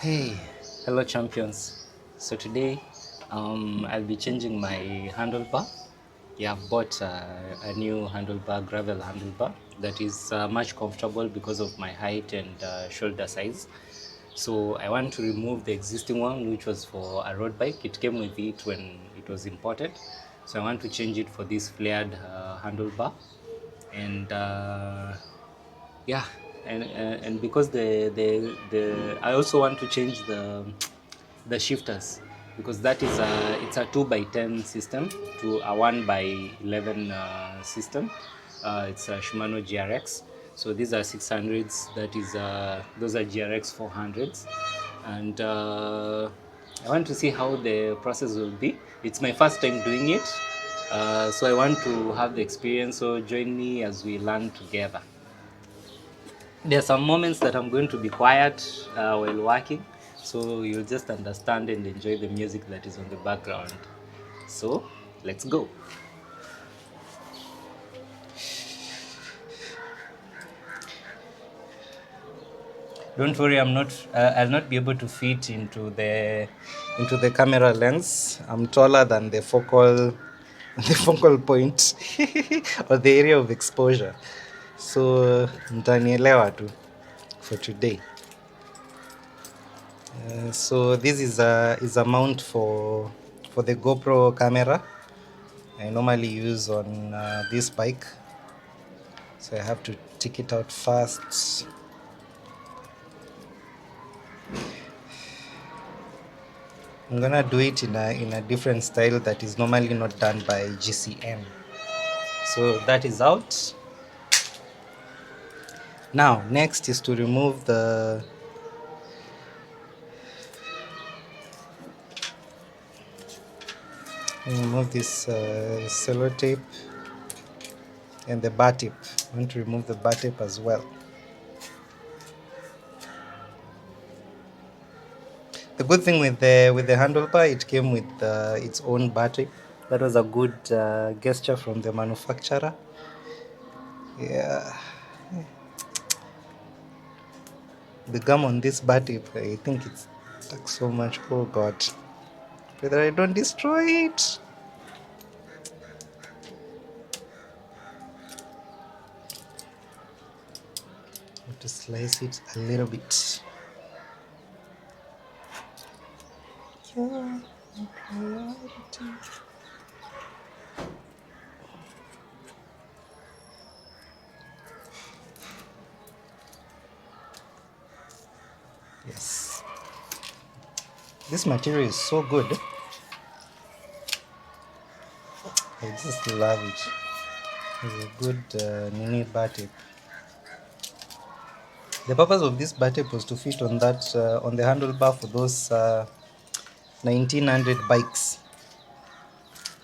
Hey, hello champions. So today I'll be changing my handlebar. Yeah, I've bought a new handlebar, gravel handlebar that is much comfortable because of my height and shoulder size. So I want to remove the existing one, which was for a road bike. It came with it when it was imported. So I want to change it for this flared handlebar. And yeah, and because the I also want to change the shifters, because that is it's a 2 by 10 system to a 1 by 11 system. It's a Shimano GRX. So these are 600s. That is those are GRX 400s. And I want to see how the process will be. It's my first time doing it, so I want to have the experience. So join me as we learn together. There are some moments that I'm going to be quiet while working, so you'll just understand and enjoy the music that is on the background. So let's go. Don't worry, I'll not be able to fit into the camera lens. I'm taller than the focal the focal point or the area of exposure. So mtanielewa tu for today. So this is a mount for the GoPro camera I normally use on this bike. So I have to take it out first. I'm gonna do it in a different style that is normally not done by GCM. So that is out. Now next is to remove this sellotape and the bar tip. I want to remove the bar tip as well. The good thing with the handlebar, it came with its own bar tip. That was a good gesture from the manufacturer. Yeah, the gum on this bar tip, I think it's stuck so much. Oh God, whether I don't destroy it. I have to slice it a little bit. Yeah. Yes, this material is so good. I just love it. It's a good mini bar tip. The purpose of this bar tip was to fit on that on the handlebar for those 1900 bikes.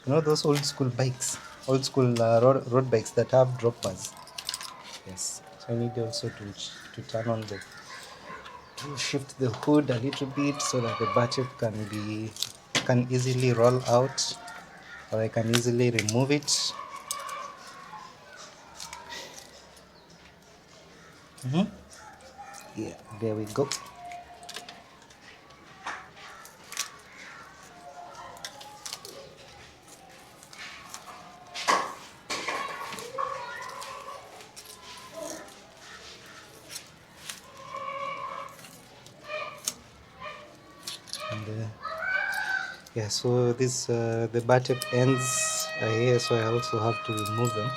You know those old school bikes, old school road bikes that have drop bars. Yes. So I need also to turn on to shift the hood a little bit so that the bar tip can easily roll out, or I can easily remove it. Yeah, there we go. And yeah, so this the bar tip ends here, so I also have to remove them.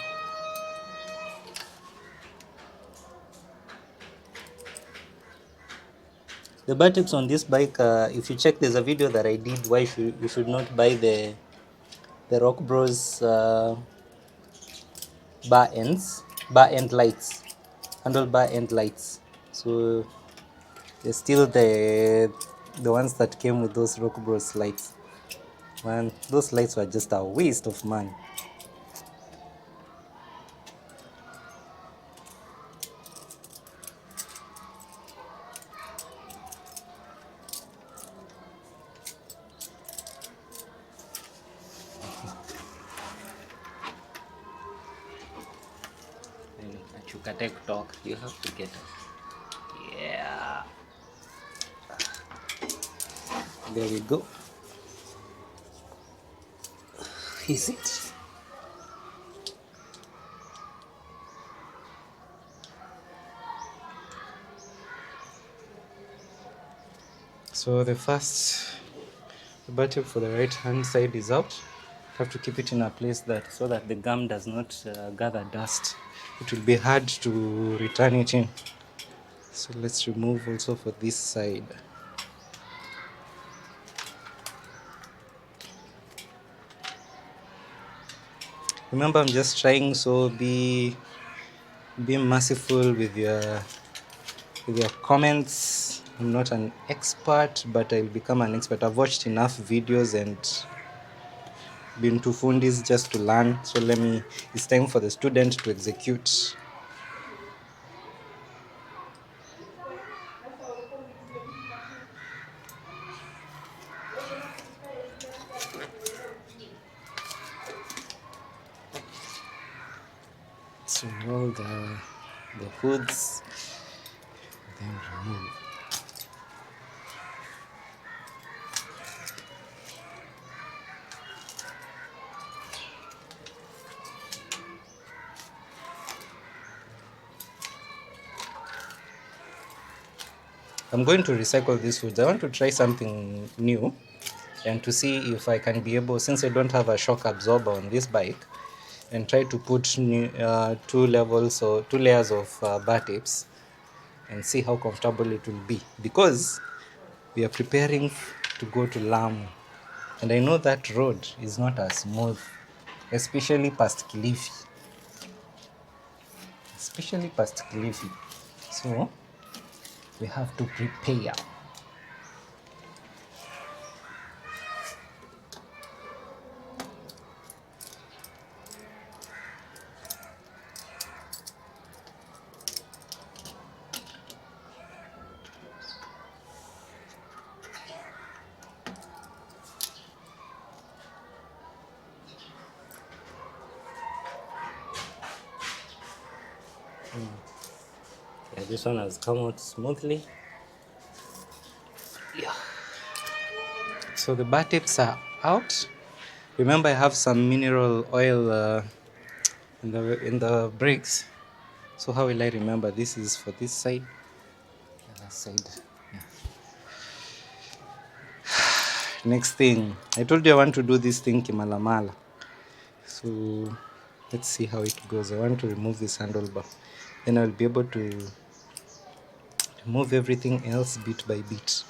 The bar tips on this bike, if you check, there's a video that I did why you should not buy the Rock Bros bar end lights, handlebar end lights. So they're still the ones that came with those Rock Bros lights. Man, those lights were just a waste of money. Achukate talk, you have to get it. Yeah. There we go. Is it? So the first button for the right hand side is out. Have to keep it in a place that so that the gum does not gather dust. It will be hard to return it in. So let's remove also for this side. Remember, I'm just trying, so be merciful with your comments. I'm not an expert, but I'll become an expert. I've watched enough videos and been to fundis just to learn. So it's time for the student to execute. So all the hoods, then remove. I'm going to recycle these hoods. I want to try something new and to see if I can be able, since I don't have a shock absorber on this bike, and try to put two levels or two layers of bar tapes and see how comfortable it will be, because we are preparing to go to Lamu, and I know that road is not as smooth, especially past Kilifi, so we have to prepare. Yeah, this one has come out smoothly. Yeah. So the bar tapes are out. Remember, I have some mineral oil in the brakes. So how will I remember? This is for this side, the other side. Yeah. Next thing, I told you I want to do this thing kimalamala. So let's see how it goes. I want to remove this handlebar. Then I'll be able to remove everything else bit by bit.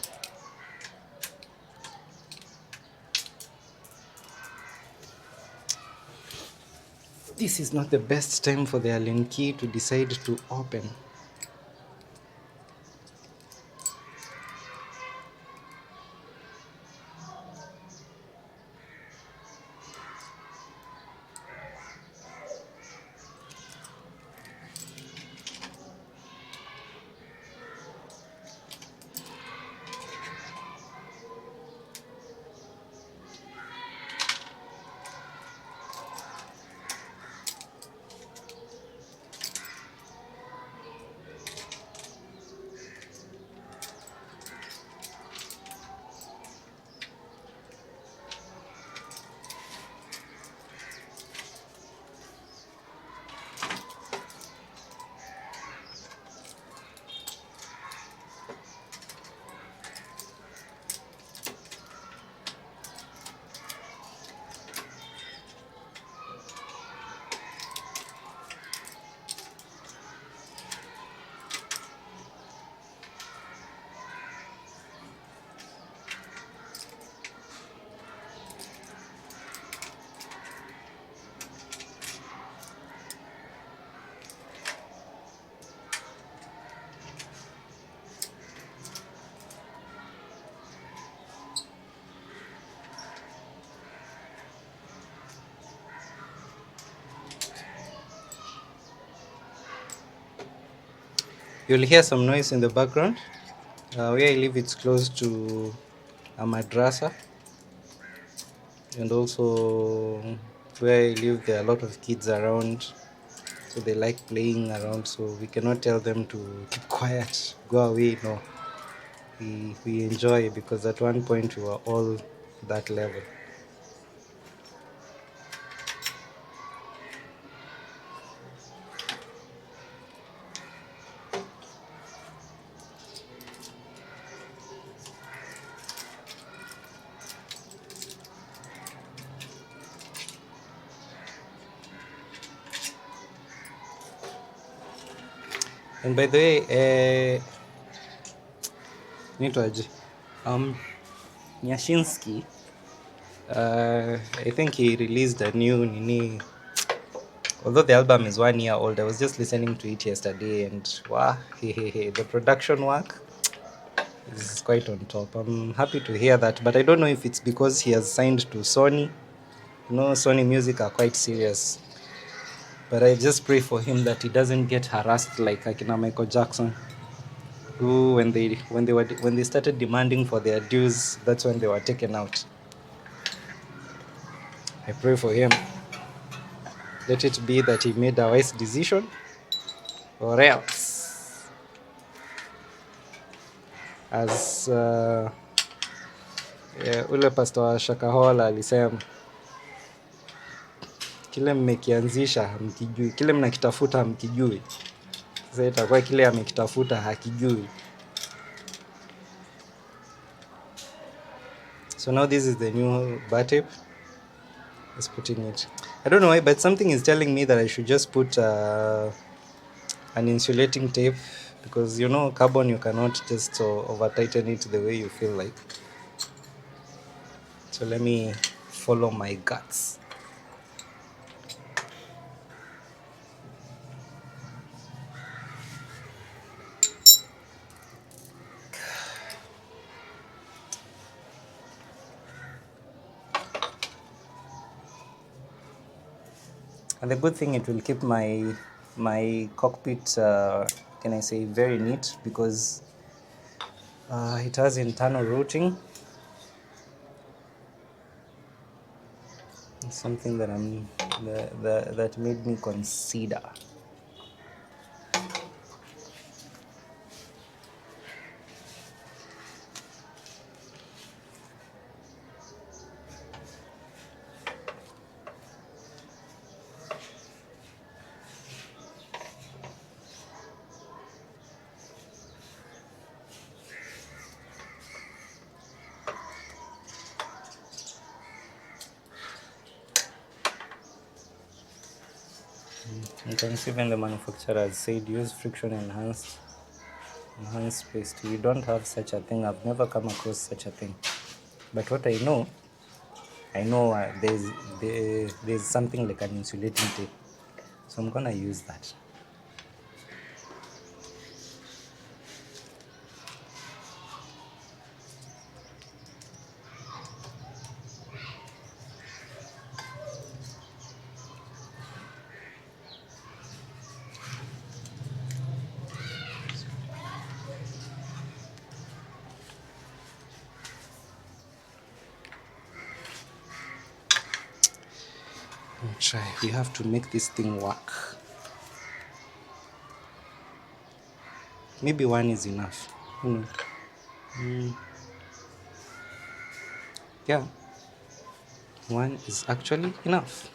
This is not the best time for the Allen key to decide to open. You'll hear some noise in the background. Where I live, it's close to a madrasa, and also where I live, there are a lot of kids around, so they like playing around. So we cannot tell them to keep quiet, go away. No, we enjoy, because at one point we were all that level. And by the way, nitwaje, um, Nyashinsky, I think he released a new nini. Although the album is 1 year old, I was just listening to it yesterday, and wow, the production work is quite on top. I'm happy to hear that, but I don't know if it's because he has signed to Sony. You know, Sony Music are quite serious. But I just pray for him that he doesn't get harassed like Akina Michael Jackson, who when they started demanding for their dues, that's when they were taken out. I pray for him. Let it be that he made a wise decision, or else, as ule pastor wa Shakahola alisema, kile mmekianzisha hamkijui, kile mnakitafuta hamkijui. Sasa itakuwa kile amekitafuta hakijui. So now this is the new bar tape. Just putting it. I don't know why, but something is telling me that I should just put an insulating tape, because you know carbon, you cannot just over tighten it the way you feel like. So let me follow my guts. And the good thing, it will keep my cockpit, can I say, very neat, because it has internal routing. It's something that that made me consider. You can see when the manufacturer has said use friction enhanced paste. We don't have such a thing. I've never come across such a thing. But what I know there's something like an insulating tape. So I'm gonna use that. Try. We have to make this thing work. Maybe one is enough. Yeah, one is actually enough.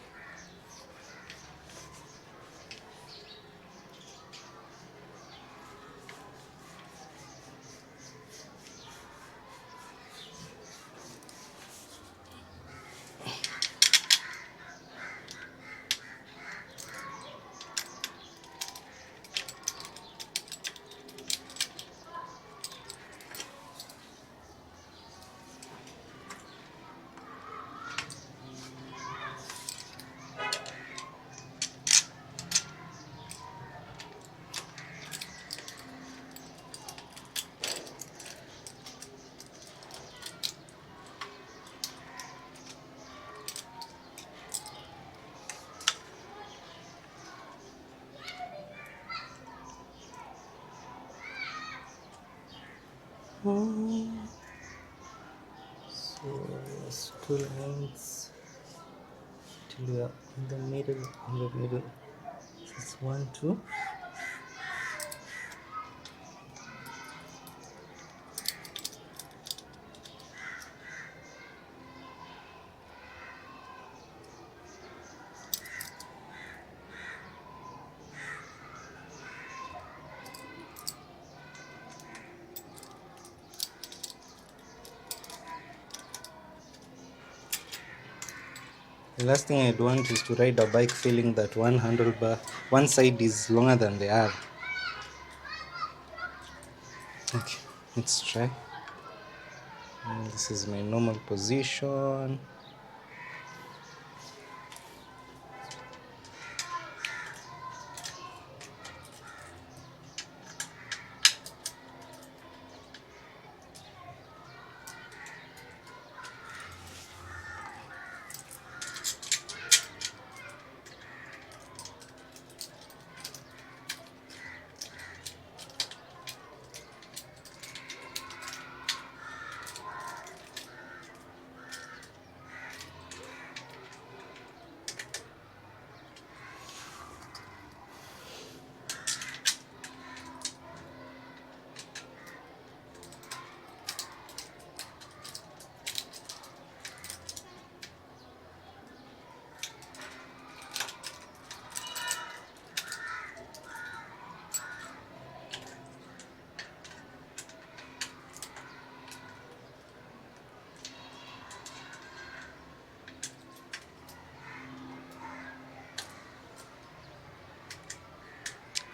So yes, 2 lines till we are in the middle. This is 1, 2. The last thing I'd want is to ride a bike feeling that one side is longer than the other. Okay, let's try. This is my normal position.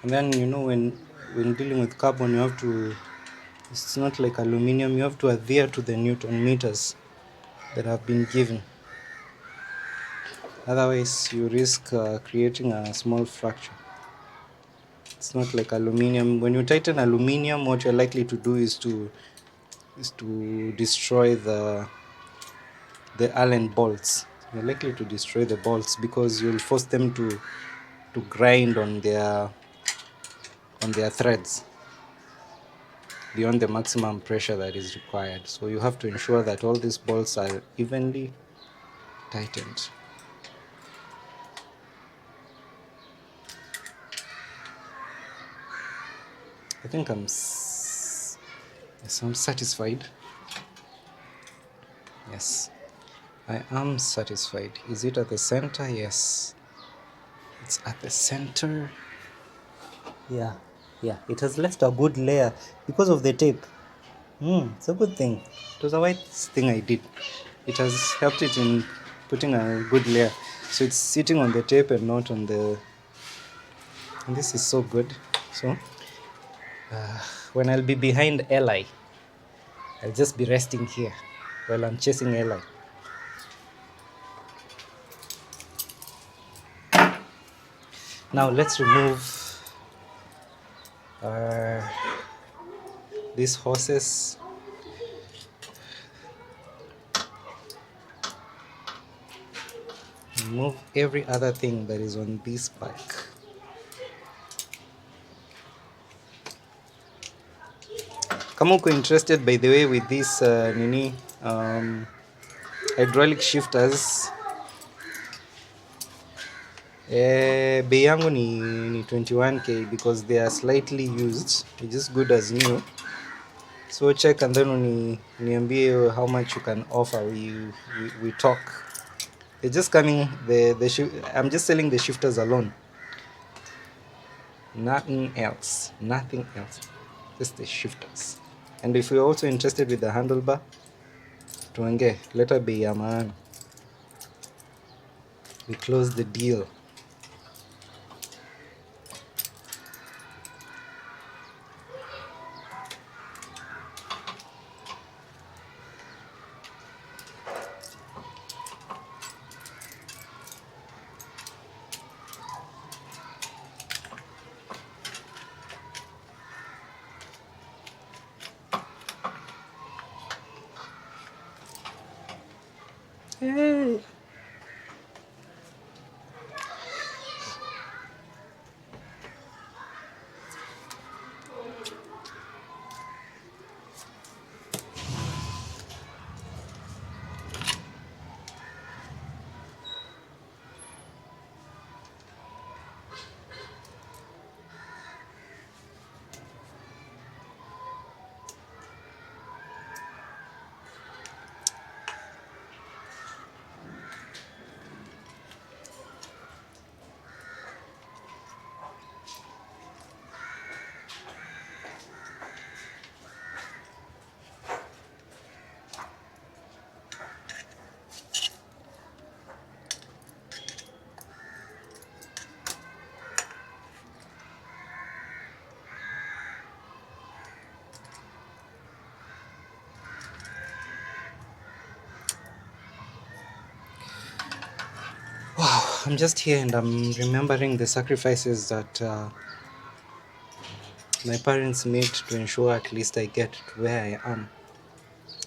And then when dealing with carbon, you have to. It's not like aluminium. You have to adhere to the Newton meters that have been given. Otherwise, you risk creating a small fracture. It's not like aluminium. When you tighten aluminium, what you're likely to do is to destroy the Allen bolts. You're likely to destroy the bolts because you'll force them to grind on their threads beyond the maximum pressure that is required. So you have to ensure that all these bolts are evenly tightened. I think yes, I'm satisfied. Yes, I am satisfied. Is it at the center? Yes, it's at the center. Yeah, it has left a good layer because of the tape. It's a good thing. It was a white thing I did. It has helped it in putting a good layer. So it's sitting on the tape and not on the. And this is so good. So when I'll be behind Eli, I'll just be resting here while I'm chasing Eli. Now let's remove uh, these horses. Remove every other thing that is on this bike. Kama uko interested by the way with this hydraulic shifters, bei yangu ni 21k because they are slightly used. It's just good as new. So check and then niambie how much you can offer. We talk. They're just coming. I'm just selling the shifters alone. Nothing else. Nothing else. Just the shifters. And if you're also interested with the handlebar, tuange leta bei ya maana. We close the deal. Hey. I'm just here and I'm remembering the sacrifices that my parents made to ensure at least I get to where I am,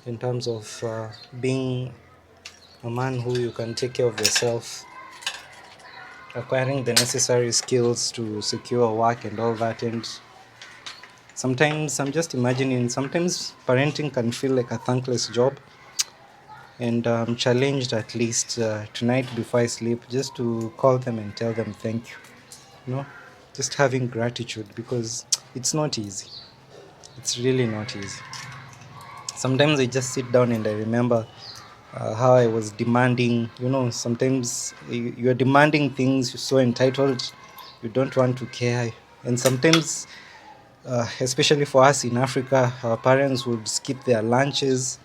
in terms of being a man who you can take care of yourself, acquiring the necessary skills to secure work and all that. And sometimes I'm just imagining, sometimes parenting can feel like a thankless job. And I'm challenged at least tonight before I sleep just to call them and tell them thank you. You know, just having gratitude, because it's not easy. It's really not easy. Sometimes I just sit down and I remember how I was demanding. Sometimes you're demanding things, you're so entitled, you don't want to care. And sometimes, especially for us in Africa, our parents would skip their lunches,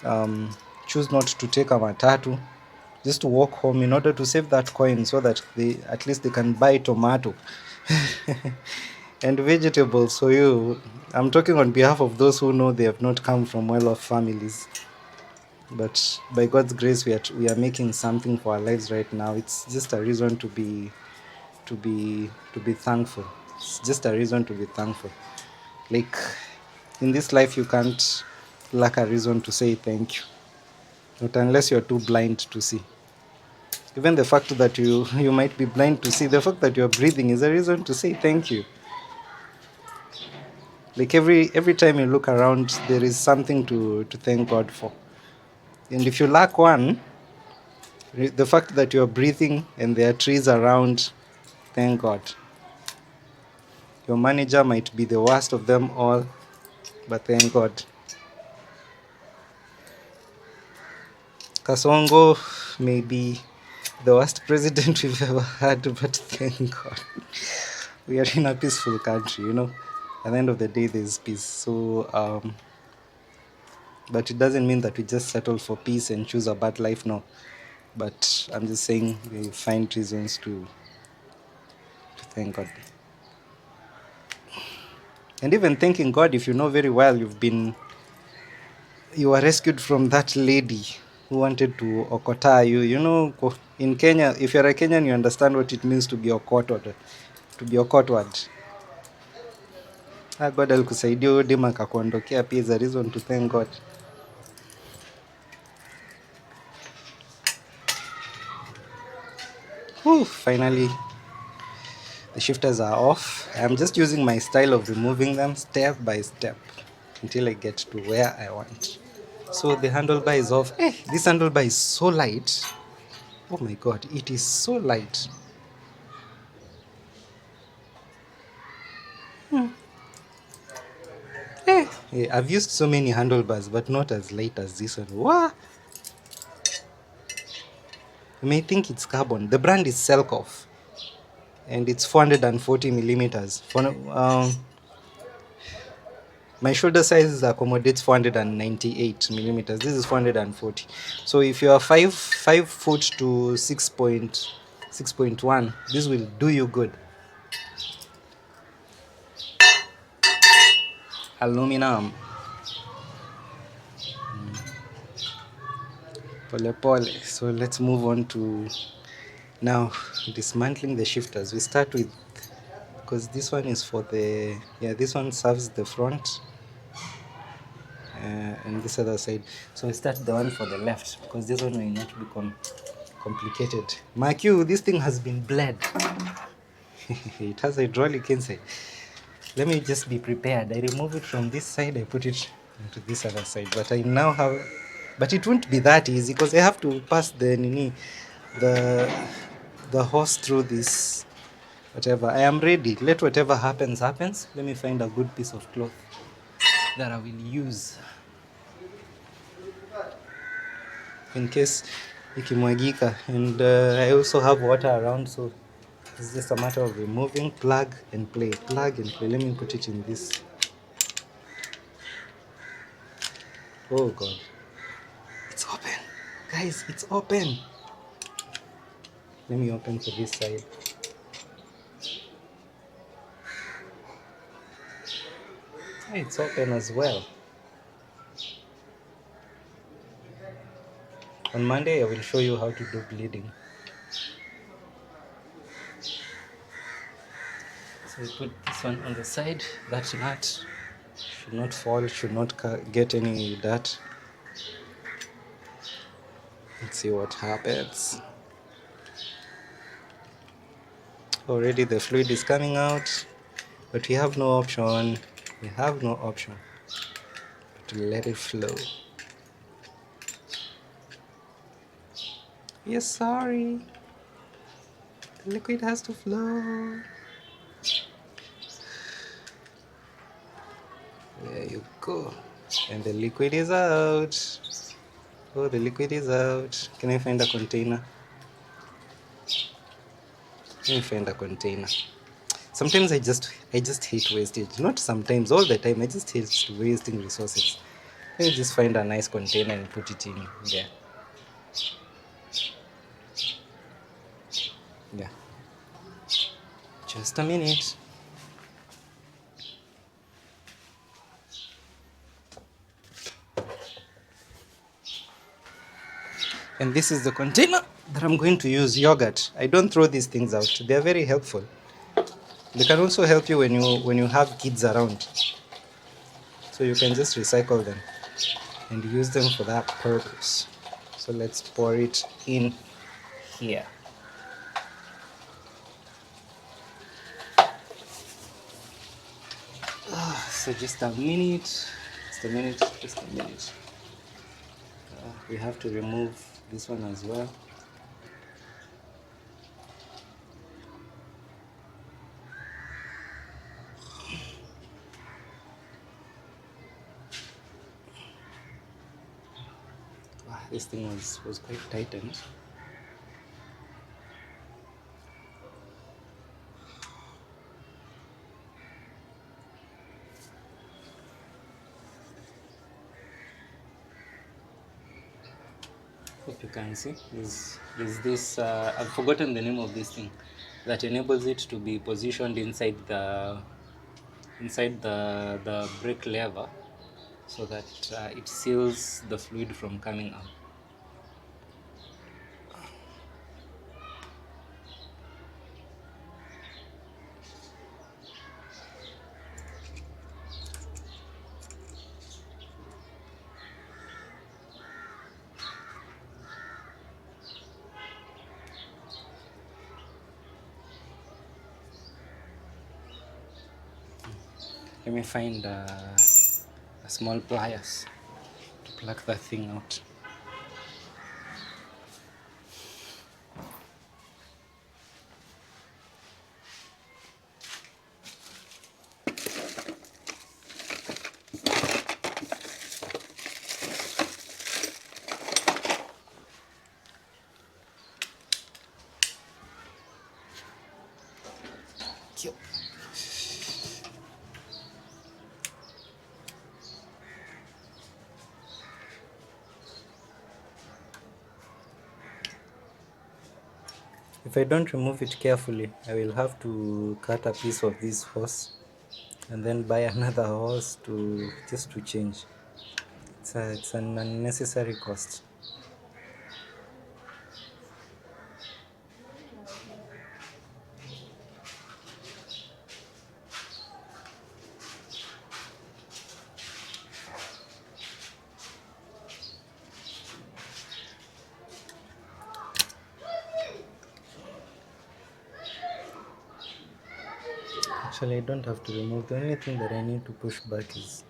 um, choose not to take a matatu, just to walk home in order to save that coin so that they at least they can buy tomato and vegetables for you. I'm talking on behalf of those who know they have not come from well-off families, but by God's grace, we are making something for our lives right now. It's just a reason to be thankful. It's just a reason to be thankful. Like, in this life, you can't lack a reason to say thank you, not unless you're too blind to see. Even the fact that you might be blind to see, the fact that you're breathing is a reason to say thank you. Like, every time you look around, there is something to thank God for. And if you lack one, the fact that you're breathing and there are trees around, thank God. Your manager might be the worst of them all, but thank God. Kasongo may be the worst president we've ever had, but thank God. We are in a peaceful country. At the end of the day, there's peace. So, but it doesn't mean that we just settle for peace and choose a bad life, no. But I'm just saying we find reasons to thank God. And even thanking God, if you know very well you were rescued from that lady who wanted to okota you. In Kenya, if you're a Kenyan, you understand what it means to be okotod, to be okotward. God alikusaidia huyo dem akakuondokea, pia is a reason to thank God. Finally, the shifters are off. I'm just using my style of removing them step by step until I get to where I want. So the handlebar is off. This handlebar is so light. Oh my God, it is so light. I've used so many handlebars, but not as light as this one. What? You may think it's carbon. The brand is Selkoff, and it's 440 millimeters. My shoulder size accommodates 498 millimeters. This is 440. So if you are 5 foot to 6.1, this will do you good. Aluminum. Pole pole. So let's move on to now dismantling the shifters. We start with, because this one is for this one serves the front and this other side. So we start the one for the left, because this one will not be complicated. Mark you, this thing has been bled. It has hydraulic inside. Let me just be prepared. I remove it from this side, I put it into this other side. But I now have, but it won't be that easy, because I have to pass the hose through this. Whatever, I am ready. Let whatever happens happens. Let me find a good piece of cloth that I will use in case ikimwagika. And I also have water around, so it's just a matter of removing, plug and play, plug and play. Let me put it in this. Oh God, it's open, guys, it's open. Let me open for this side. It's open as well. On Monday I will show you how to do bleeding. We put this one on the side. That nut should not fall, should not get any dirt. Let's see what happens. Already the fluid is coming out, but we have no option. We have no option but to let it flow. Yes, sorry. The liquid has to flow. There you go. And the liquid is out. Oh, the liquid is out. Can I find a container? Let me find a container. Sometimes I just hate wastage. Not sometimes, all the time. I just hate wasting resources. Let me just find a nice container and put it in there. Yeah. Just a minute. And this is the container that I'm going to use yogurt. I don't throw these things out. They are very helpful. They can also help you when you have kids around. So you can just recycle them and use them for that purpose. So let's pour it in here. So just a minute, just a minute. We have to remove this one as well. This thing was quite tightened. Hope you can see. There's this, I've forgotten the name of this thing that enables it to be positioned inside the brake lever so that it seals the fluid from coming out. Let me find a small pliers to pluck that thing out. If I don't remove it carefully, I will have to cut a piece of this hose and then buy another hose to just to change. It's an unnecessary cost. Actually, I don't have to remove. The only thing that I need to push back is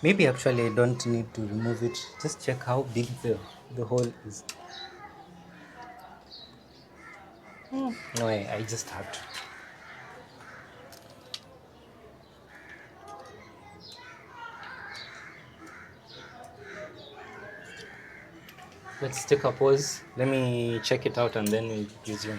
maybe actually I don't need to remove it. Just check how big the hole is. No, I just had to. Let's take a pause. Let me check it out and then we resume.